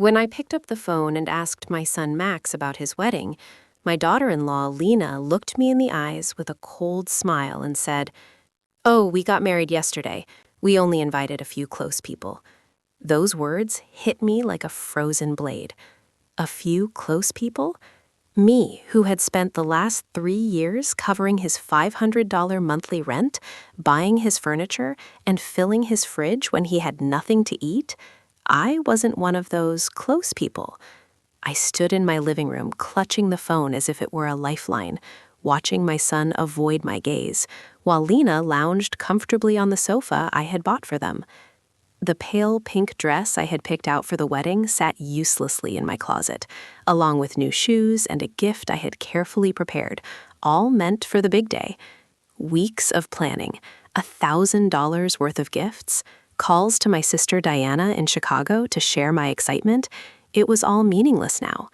When I picked up the phone and asked my son Max about his wedding, my daughter-in-law, Lena, looked me in the eyes with a cold smile and said, "Oh, we got married yesterday. We only invited a few close people." Those words hit me like a frozen blade. A few close people? Me, who had spent the last 3 years covering his $500 monthly rent, buying his furniture, and filling his fridge when he had nothing to eat? I wasn't one of those close people. I stood in my living room, clutching the phone as if it were a lifeline, watching my son avoid my gaze, while Lena lounged comfortably on the sofa I had bought for them. The pale pink dress I had picked out for the wedding sat uselessly in my closet, along with new shoes and a gift I had carefully prepared, all meant for the big day. Weeks of planning, $1,000 worth of gifts, calls to my sister Diana in Chicago to share my excitement. It was all meaningless now.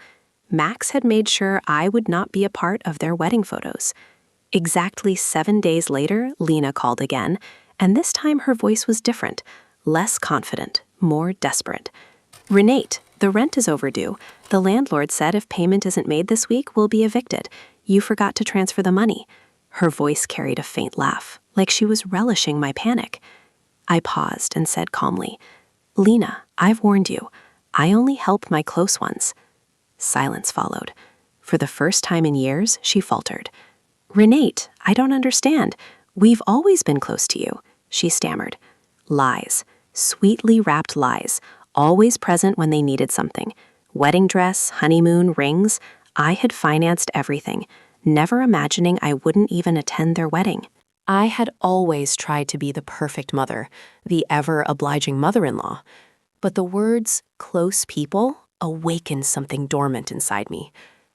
Max had made sure I would not be a part of their wedding photos. Exactly 7 days later, Lena called again, and this time her voice was different, less confident, more desperate. "Renate, the rent is overdue. The landlord said if payment isn't made this week, we'll be evicted. You forgot to transfer the money." Her voice carried a faint laugh, like she was relishing my panic. I paused and said calmly, "Lena, I've warned you. I only help my close ones." Silence followed. For the first time in years, she faltered. "Renate, I don't understand. We've always been close to you," she stammered. Lies. Sweetly wrapped lies, always present when they needed something. Wedding dress, honeymoon, rings. I had financed everything, never imagining I wouldn't even attend their wedding. I had always tried to be the perfect mother, the ever-obliging mother-in-law. But the words, close people, awakened something dormant inside me.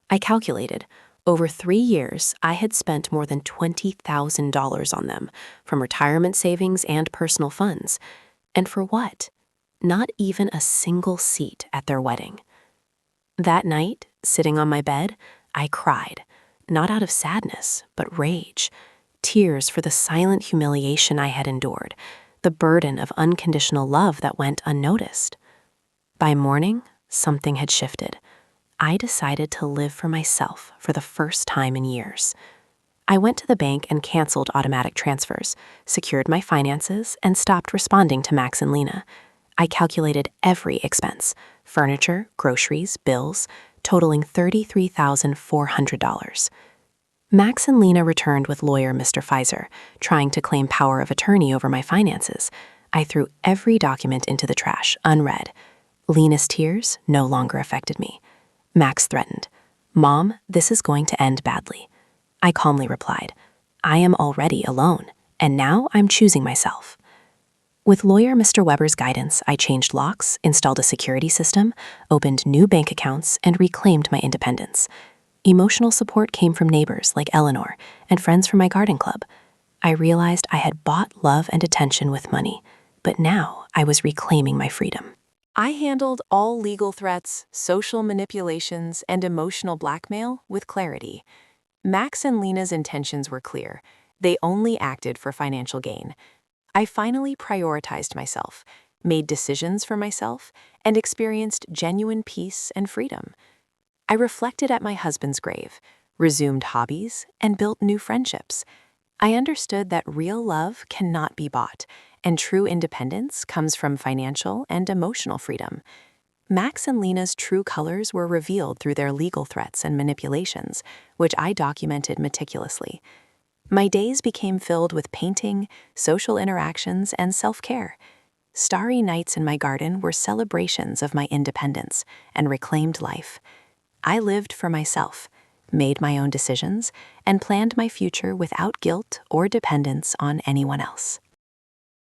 I calculated. Over 3 years, I had spent more than $20,000 on them, from retirement savings and personal funds. And for what? Not even a single seat at their wedding. That night, sitting on my bed, I cried, not out of sadness, but rage. Tears for the silent humiliation I had endured, the burden of unconditional love that went unnoticed. By morning, something had shifted. I decided to live for myself for the first time in years. I went to the bank and canceled automatic transfers, secured my finances, and stopped responding to Max and Lena. I calculated every expense, furniture, groceries, bills, totaling $33,400. Max and Lena returned with lawyer Mr. Pfizer, trying to claim power of attorney over my finances. I threw every document into the trash, unread. Lena's tears no longer affected me. Max threatened, "Mom, this is going to end badly." I calmly replied, "I am already alone, and now I'm choosing myself." With lawyer Mr. Weber's guidance, I changed locks, installed a security system, opened new bank accounts, and reclaimed my independence. Emotional support came from neighbors like Eleanor and friends from my garden club. I realized I had bought love and attention with money, but now I was reclaiming my freedom. I handled all legal threats, social manipulations, and emotional blackmail with clarity. Max and Lena's intentions were clear. They only acted for financial gain. I finally prioritized myself, made decisions for myself, and experienced genuine peace and freedom. I reflected at my husband's grave, resumed hobbies, and built new friendships. I understood that real love cannot be bought, and true independence comes from financial and emotional freedom. Max and Lena's true colors were revealed through their legal threats and manipulations, which I documented meticulously. My days became filled with painting, social interactions, and self-care. Starry nights in my garden were celebrations of my independence and reclaimed life. I lived for myself, made my own decisions, and planned my future without guilt or dependence on anyone else.